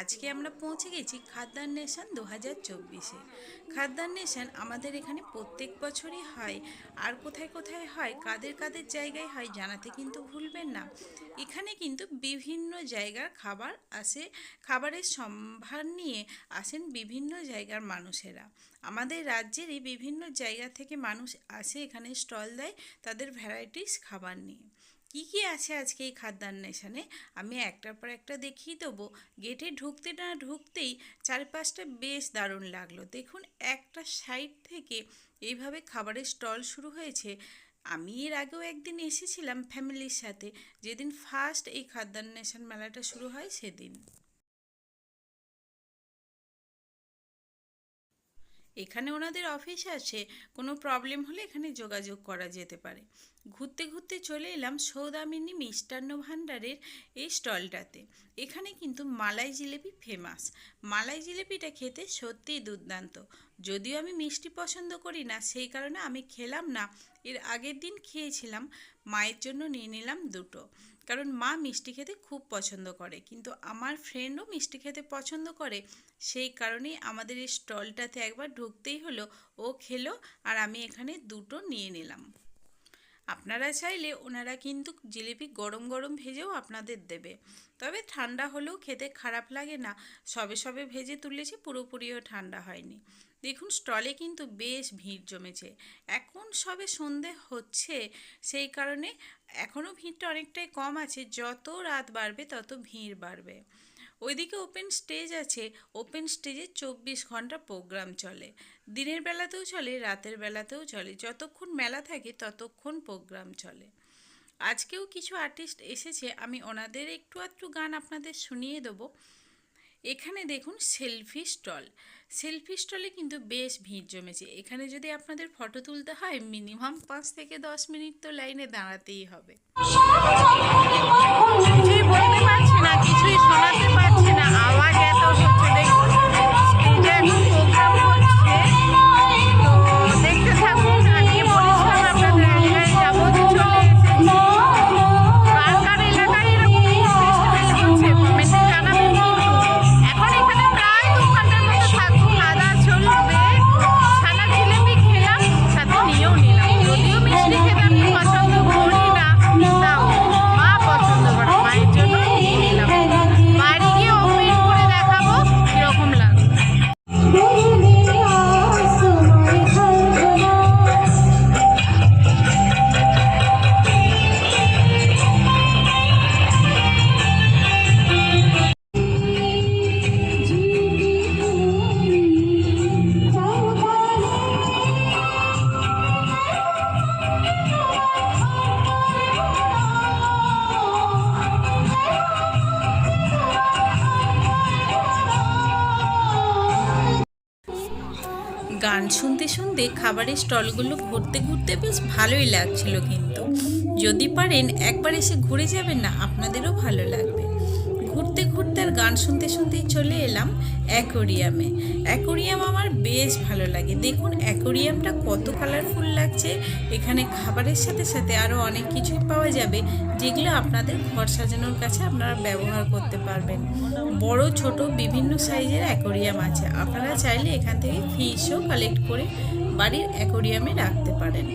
আজকে আমরা পৌঁছে গেছি খাদ্দার নেশন 2024-এ। খাদ্দার নেশন আমাদের এখানে প্রত্যেক বছরই হয়। আর কোথায় কোথায় হয়, কাদের কাদের জায়গায় হয় জানাতে কিন্তু ভুলবেন না। এখানে কিন্তু বিভিন্ন জায়গার খাবার আসে, খাবারের সম্ভার নিয়ে আসেন বিভিন্ন জায়গার মানুষেরা। আমাদের রাজ্যেরই বিভিন্ন জায়গা থেকে মানুষ আসে এখানে স্টল দেয় তাদের ভ্যারাইটিস খাবার নিয়ে। কি কি আছে আজকে এই খাদ্যার নেশানে আমি একটার পর একটা দেখিয়ে দেবো। গেটে ঢুকতে না ঢুকতেই চারপাশটা বেশ দারুণ লাগলো। দেখুন, একটা সাইড থেকে এইভাবে খাবারের স্টল শুরু হয়েছে। আমি এর আগেও একদিন এসেছিলাম ফ্যামিলির সাথে, যেদিন ফার্স্ট এই খাদ্যার নেশান মেলাটা শুরু হয় সেদিন। এখানে ওনাদের অফিস আছে, কোনো প্রবলেম হলে এখানে যোগাযোগ করা যেতে পারে। ঘুরতে ঘুরতে চলে এলাম সৌদামিনী মিষ্টান্ন ভাণ্ডারের এই স্টলটাতে। এখানে কিন্তু মালাই জিলেপি ফেমাস। মালাই জিলেপিটা খেতে সত্যিই দুর্দান্ত। যদিও আমি মিষ্টি পছন্দ করি না, সেই কারণে আমি খেলাম না। এর আগের দিন খেয়েছিলাম, মায়ের জন্য নিয়ে নিলাম দুটো, কারণ মা মিষ্টি খেতে খুব পছন্দ করে, কিন্তু আমার ফ্রেন্ডও মিষ্টি খেতে পছন্দ করে। সেই কারণেই আমাদের এই স্টলটাতে একবার ঢুকতেই হলো। ও খেলো আর আমি এখানে দুটো নিয়ে নিলাম। আপনারা চাইলে ওনারা কিন্তু জিলিপি গরম গরম ভেজেও আপনাদের দেবে, তবে ঠান্ডা হলেও খেতে খারাপ লাগে না। সবে সবে ভেজে তুলেছি, পুরোপুরিও ঠান্ডা হয়নি। দেখুন, স্টলে কিন্তু বেশ ভিড় জমেছে। এখন সবে সন্ধে হচ্ছে, সেই কারণে এখনও ভিড়টা অনেকটাই কম আছে। যত রাত বাড়বে তত ভিড় বাড়বে। ওইদিকে ওপেন স্টেজ আছে। ওপেন স্টেজে 24 ঘন্টা প্রোগ্রাম চলে। দিনের বেলাতেও চলে, রাতের বেলাতেও চলে। যতক্ষণ মেলা থাকে ততক্ষণ প্রোগ্রাম চলে। আজকেও কিছু আর্টিস্ট এসেছে, আমি ওনাদের একটু আধটু গান আপনাদের শুনিয়ে দেবো। এখানে দেখুন সেলফি স্টল। সেলফি স্টলে কিন্তু বেশ ভিড় জমেছে। এখানে যদি আপনাদের ফটো তুলতে হয় মিনিমাম 5 থেকে 10 মিনিট তো লাইনে দাঁড়াতেই হবে। কিছুই বলতে পারছি না, কিছুই শোনাতে পারছি না, আওয়াজ এত হচ্ছে। দেখুন, স্টেজে এখন প্রোগ্রাম হচ্ছে, তো দেখতে থাকুন। আজকে বলেছিলাম আপনাদের এলাকায় যাবো, চলে এসেছি। কার কার এলাকায় এরকম ফেস্টিভ্যাল হচ্ছে কমেন্টে জানাবেন। কিন্তু এখন এখানে প্রায় 2 ঘন্টার মতো থাকবো, খাওয়া চলবে। ছানা জিলেপি খেলাম, সাথে নিয়েও নিলাম। যদিও মিষ্টি খেতে আমি পছন্দ করি না, তাও মা পছন্দ করে, মায়ের জন্য নিয়ে নিলাম। বাড়ি গিয়ে ওপেন করে দেখাবো কিরকম লাগলো। গান শুনতে শুনতে খাবারের স্টলগুলো ঘুরতে ঘুরতে বেশ ভালোই লাগছিল। কিন্তু যদি পারেন একবার এসে ঘুরে যাবেন না, আপনাদেরও ভালো লাগবে। ঘুরতে ঘুরতে আর গান শুনতে শুনতেই চলে এলাম অ্যাকোরিয়ামে। অ্যাকোরিয়াম আমার বেশ ভালো লাগে। দেখুন, অ্যাকোরিয়ামটা কত কালারফুল লাগছে। এখানে খাবারের সাথে সাথে আরও অনেক কিছুই পাওয়া যাবে, যেগুলো আপনাদের ঘর সাজানোর কাছে আপনারা ব্যবহার করতে পারবেন। বড় ছোট বিভিন্ন সাইজের অ্যাকোরিয়াম আছে। আপনারা চাইলে এখান থেকে ফিশও কালেক্ট করে বাড়ির অ্যাকোরিয়ামে রাখতে পারেন।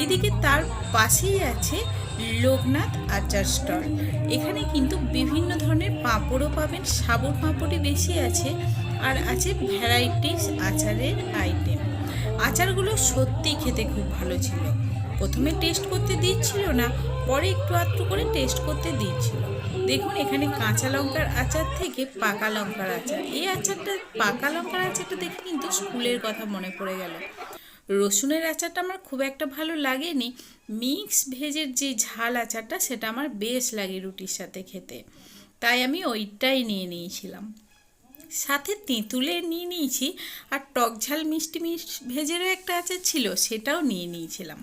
এদিকে তার পাশেই আছে লোকনাথ আচার স্টল। এখানে কিন্তু বিভিন্ন ধরনের পাঁপড়ও পাবেন, সাবুর পাঁপড়ই বেশি আছে, আর আছে ভ্যারাইটিস আচারের আইটেম। আচারগুলো সত্যি খেতে খুব ভালো ছিল। প্রথমে টেস্ট করতে দিচ্ছিল না, পরে একটু আধটু করে টেস্ট করতে দিচ্ছিল। দেখুন, এখানে কাঁচা লঙ্কার আচার থেকে পাকা লঙ্কার আচার। এই আচারটা, পাকা লঙ্কার আচারটা দেখে কিন্তু স্কুলের কথা মনে পড়ে গেল। রসুনের আচারটা আমার খুব একটা ভালো লাগেনি। মিক্স ভেজের যে ঝাল আচারটা, সেটা আমার বেশ লাগে রুটির সাথে খেতে, তাই আমি ওইটাই নিয়ে নিয়েছিলাম। সাথে তেঁতুলের নিয়ে নিয়েছি, আর টক ঝাল মিষ্টি ভেজেরও একটা আচার ছিল, সেটাও নিয়ে নিয়েছিলাম।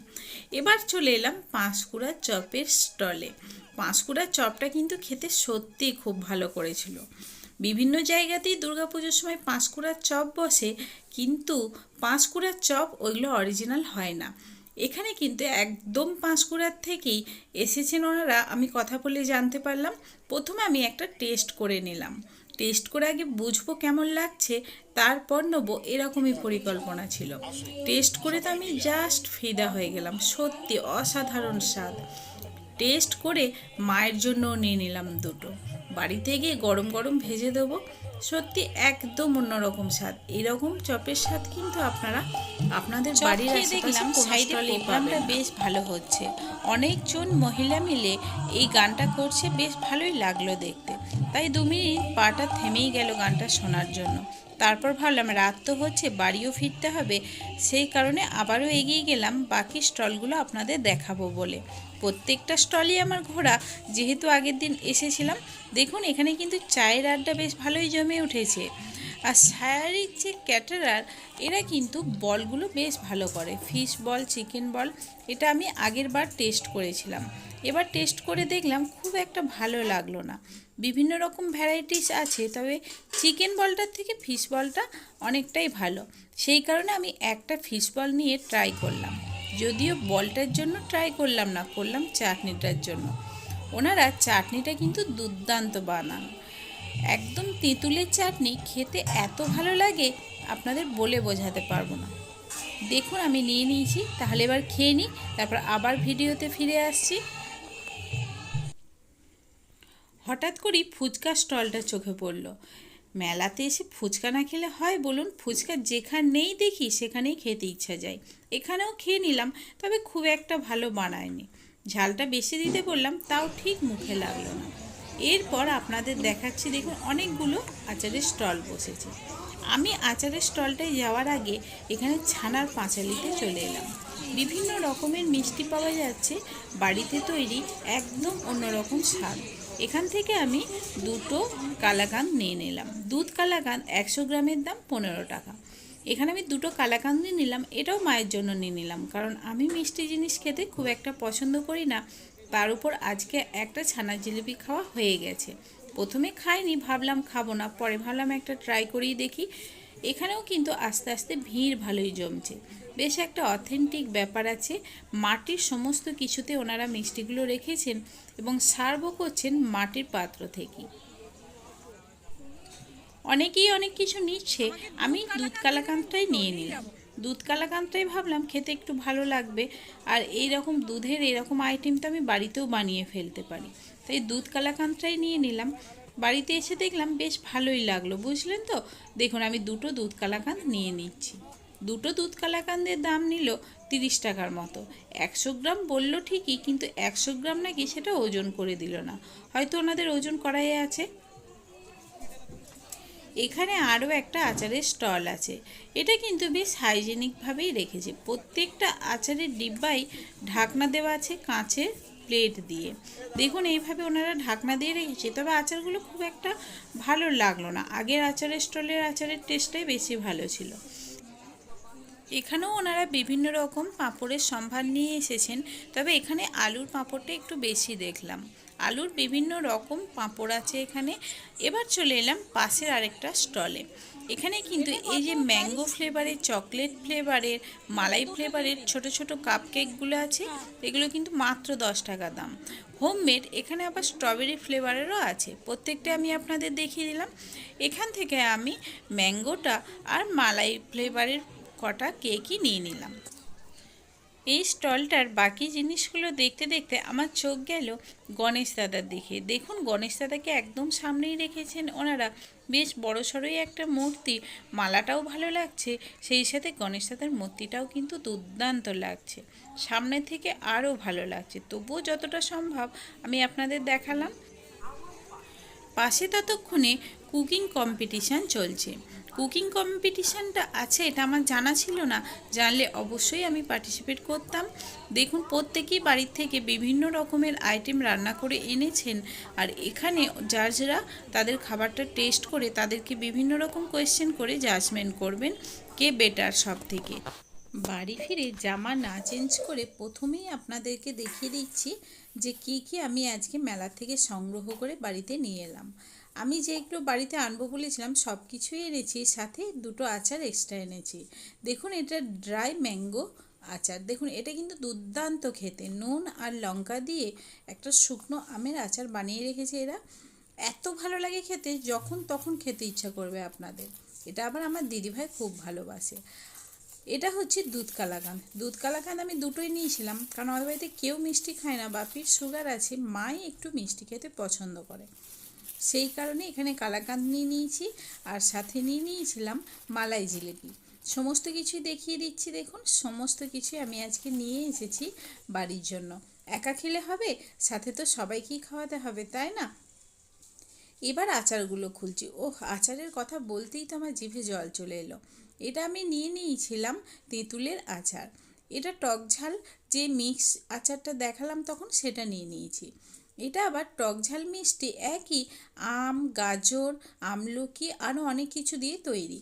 এবার চলে এলাম পাঁশকুড়ার চপের স্টলে। পাঁশকুড়ার চপটা কিন্তু খেতে সত্যিই খুব ভালো করেছিল। বিভিন্ন জায়গাতেই দুর্গাপুজোর সময় পাঁশকুড়ার চপ বসে, কিন্তু পাঁশকুড়ার চপ ওইগুলো অরিজিনাল হয় না। এখানে কিন্তু একদম পাঁশকুড়ার থেকেই এসেছেন ওনারা, আমি কথা বলে জানতে পারলাম। প্রথমে আমি একটা টেস্ট করে নিলাম। টেস্ট করে আগে বুঝবো কেমন লাগছে, তারপর নেবো, এরকমই পরিকল্পনা ছিল। টেস্ট করে তো আমি জাস্ট ফিদা হয়ে গেলাম, সত্যি অসাধারণ স্বাদ। টেস্ট করে মায়ের জন্য নিয়ে নিলাম দুটো, বাড়িতে গিয়ে গরম গরম ভেজে দেবো। সত্যি একদম অন্যরকম স্বাদ। এরকম চপের স্বাদ কিন্তু আপনারা আপনাদের বাড়ির দেখলাম সাইডে প্রোগ্রামটা বেশ ভালো হচ্ছে, অনেকজন মহিলা মিলে এই গানটা করছে, বেশ ভালোই লাগলো দেখতে। তাই 2 মিনিট পাটা থেমেই গেল গানটা শোনার জন্য। তারপর ভাবলাম রাত তো হচ্ছে, বাড়িও ফিরতে হবে, সেই কারণে আবারও এগিয়ে গেলাম বাকি স্টলগুলো আপনাদের দেখাবো বলে। প্রত্যেকটা স্টলই আমার ঘোরা, যেহেতু আগের দিন এসেছিলাম। দেখুন এখানে কিন্তু চায়ের আড্ডা বেশ ভালোই জমে উঠেছে। আর শায়ারির যে ক্যাটারার, এরা কিন্তু বলগুলো বেশ ভালো করে, ফিশ বল, চিকেন বল। এটা আমি আগের বার টেস্ট করেছিলাম, এবার টেস্ট করে দেখলাম খুব একটা ভালো লাগলো না। বিভিন্ন রকম ভ্যারাইটিস আছে, তবে চিকেন বলটার থেকে ফিশ বলটা অনেকটাই ভালো। সেই কারণে আমি একটা ফিশ বল নিয়ে ট্রাই করলাম, যদিও বলটার জন্য ট্রাই করলাম না, করলাম চাটনিটার জন্য। ওনারা চাটনিটা কিন্তু দুর্দান্ত বানান, একদম তেঁতুলের চাটনি, খেতে এত ভালো লাগে আপনাদের বলে বোঝাতে পারবো না। দেখুন আমি নিয়ে নিয়েছি, তাহলে এবার খেয়ে নিই, তারপর আবার ভিডিওতে ফিরে আসছি। হঠাৎ করেই ফুচকা স্টলটা চোখে পড়ল। মেলাতে এসে ফুচকা না খেলে হয় বলুন? ফুচকা যেখানেই দেখি সেখানেই খেতে ইচ্ছা যায়। এখানেও খেয়ে নিলাম, তবে খুব একটা ভালো বানায়নি। ঝালটা বেশি দিতে বললাম, তাও ঠিক মুখে লাগলো না। এরপর আপনাদের দেখাচ্ছি, দেখুন অনেকগুলো আচারের স্টল বসেছে। আমি আচারের স্টলটায় যাওয়ার আগে এখানে ছানার পাঁচালিতে চলে এলাম। বিভিন্ন রকমের মিষ্টি পাওয়া যাচ্ছে, বাড়িতে তৈরি, একদম অন্যরকম স্বাদ। এখান থেকে আমি দুটো কালাকাঁদ নিয়ে নিলাম। দুধ কালাকাঁদ 100 গ্রামের দাম 15 টাকা। এখানে আমি দুটো কালাকাঁদ নিয়ে নিলাম, এটাও মায়ের জন্য নিয়ে নিলাম, কারণ আমি মিষ্টি জিনিস খেতে খুব একটা পছন্দ করি না। তার উপর আজকে একটা ছানার জিলিপি খাওয়া হয়ে গেছে। প্রথমে খাইনি, ভাবলাম খাবো না, পরে ভাবলাম একটা ট্রাই করেই দেখি। এখানেও কিন্তু আস্তে আস্তে ভিড় ভালোই জমছে, বেশ একটা অথেন্টিক ব্যাপার আছে। মাটির সমস্ত কিছুতে ওনারা মিষ্টিগুলো রেখেছেন এবং সার্ভও করছেন মাটির পাত্র থেকে। অনেকেই অনেক কিছু নিচ্ছে, আমি দুধ কালাকাঁদটাই নিয়ে নিলাম। দুধ কালাকাঁদটাই ভাবলাম খেতে একটু ভালো লাগবে, আর এই রকম দুধের এরকম আইটেম তো আমি বাড়িতেও বানিয়ে ফেলতে পারি, তাই দুধ কালাকাঁদটাই নিয়ে নিলাম। বাড়িতে এসে দেখলাম বেশ ভালোই লাগলো, বুঝলেন তো। দেখুন আমি দুটো দুধ কালাকাঁদ নিয়ে নিচ্ছি। দুটো দুধ কালাকাঁদের দাম নিল 30 টাকার মতো। 100 গ্রাম বললো ঠিকই, কিন্তু 100 গ্রাম নাকি সেটা ওজন করে দিল না, হয়তো ওনাদের ওজন করাই আছে। এখানে আরও একটা আচারের স্টল আছে, এটা কিন্তু বেশ হাইজেনিকভাবেই রেখেছে। প্রত্যেকটা আচারের ডিব্বাই ঢাকনা দেওয়া আছে কাঁচের প্লেট দিয়ে। দেখুন এইভাবে ওনারা ঢাকনা দিয়ে রেখেছে, তবে আচারগুলো খুব একটা ভালো লাগলো না। আগের আচারের স্টলের আচারের টেস্টটাই বেশি ভালো ছিল। এখানেও ওনারা বিভিন্ন রকম পাঁপড়ের সম্ভার নিয়ে এসেছেন, তবে এখানে আলুর পাঁপড়টা একটু বেশি দেখলাম। আলুর বিভিন্ন রকম পাঁপড় আছে এখানে। এবার চলে এলাম পাশের আরেকটা স্টলে। এখানে কিন্তু এই যে ম্যাঙ্গো ফ্লেভারের, চকলেট ফ্লেভারের, মালাই ফ্লেভারের ছোট ছোট কাপ কেকগুলো আছে, এগুলো কিন্তু মাত্র 10 টাকা দাম। হোমমেড। এখানে আবার স্ট্রবেরি ফ্লেভারেরও আছে, প্রত্যেকটা আমি আপনাদের দেখিয়ে দিলাম। এখান থেকে আমি ম্যাঙ্গোটা আর মালাই ফ্লেভারের কটা কেকই নিয়ে নিলাম। এই স্টলটার বাকি জিনিসগুলো দেখতে দেখতে আমার চোখ গেল গণেশ দাদার দিকে। দেখুন গণেশ দাদাকে একদম সামনেই রেখেছেন ওনারা, বেশ বড়সড়ই একটা মূর্তি, মালাটাও ভালো লাগছে, সেই সাথে গণেশ দাদার মূর্তিটাও কিন্তু দুর্দান্ত লাগছে, সামনে থেকে আরও ভালো লাগছে। তবুও যতটা সম্ভব আমি আপনাদের দেখালাম। পাশে ততক্ষণে কুকিং কম্পিটিশান চলছে। কুকিং কম্পিটিশানটা আছে এটা আমার জানা ছিল না, জানলে অবশ্যই আমি পার্টিসিপেট করতাম। দেখুন প্রত্যেকেই বাড়ির থেকে বিভিন্ন রকমের আইটেম রান্না করে এনেছেন, আর এখানে জাজরা তাদের খাবারটা টেস্ট করে তাদেরকে বিভিন্ন রকম কোয়েশ্চেন করে জাজমেন্ট করবেন কে বেটার সব থেকে। বাড়ি ফিরে জামা না চেঞ্জ করে প্রথমেই আপনাদেরকে দেখিয়ে দিচ্ছি যে কী কী আমি আজকে মেলা থেকে সংগ্রহ করে বাড়িতে নিয়ে এলাম। আমি যেগুলো বাড়িতে আনবো বলেছিলাম সব কিছুই এনেছি, সাথে দুটো আচার এক্সট্রা এনেছি। দেখুন এটা ড্রাই ম্যাঙ্গো আচার, দেখুন এটা কিন্তু দুর্দান্ত খেতে। নুন আর লঙ্কা দিয়ে একটা শুকনো আমের আচার বানিয়ে রেখেছে এরা, এত ভালো লাগে খেতে, যখন তখন খেতে ইচ্ছা করবে আপনাদের। এটা আবার আমার দিদিভাই খুব ভালোবাসে। এটা হচ্ছে দুধ কালাকাঁদ। দুধ কালাকাঁদ আমি দুটোই নিয়েছিলাম, কারণ আমাদের বাড়িতে কেউ মিষ্টি খায় না, বাপির সুগার আছে, মাই একটু মিষ্টি খেতে পছন্দ করে, সেই কারণে এখানে কালাকাঁদ নিয়ে নিয়েছি। আর সাথে নিয়ে নিয়েছিলাম মালাই জিলিপি। সমস্ত কিছুই দেখিয়ে দিচ্ছি, দেখুন সমস্ত কিছুই আমি আজকে নিয়ে এসেছি বাড়ির জন্য। একা খেলে হবে, সাথে তো সবাইকেই খাওয়াতে হবে, তাই না? এবার আচারগুলো খুলছি। ওহ, আচারের কথা বলতেই তো আমার জিভে জল চলে এলো। এটা আমি নিয়ে নিয়েছিলাম তেঁতুলের আচার। এটা টক ঝাল যে মিক্স আচারটা দেখালাম তখন, সেটা নিয়ে নিয়েছি। এটা আবার টক ঝাল মিষ্টি একই, আম, গাজর, আমলকি আরও অনেক কিছু দিয়ে তৈরি।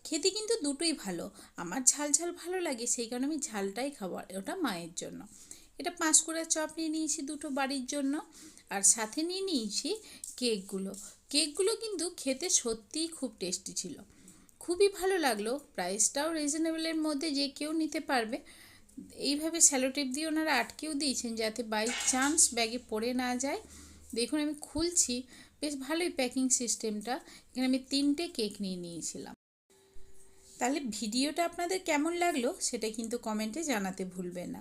খেতে কিন্তু দুটোই ভালো। আমার ঝাল ঝাল ভালো লাগে, সেই কারণে আমি ঝালটাই খাবো। আর ওটা মায়ের জন্য। এটা 5 কুড়া চপ নিয়ে নিয়েছি দুটো বাড়ির জন্য। আর সাথে নিয়ে নিয়েছি কেকগুলো। কেকগুলো কিন্তু খেতে সত্যিই খুব টেস্টি ছিল, খুবই ভালো লাগলো। প্রাইসটাও রিজনেবলের মধ্যে, যে কেউ নিতে পারবে। এইভাবে স্যালোটেপ দিয়ে ওনারা আটকেও দিয়েছেন যাতে বাই চান্স ব্যাগে পড়ে না যায়। দেখুন আমি খুলছি, বেশ ভালোই প্যাকিং সিস্টেমটা। এখানে আমি 3টে কেক নিয়ে নিয়েছিলাম। তাহলে ভিডিওটা আপনাদের কেমন লাগলো সেটা কিন্তু কমেন্টে জানাতে ভুলবেন না।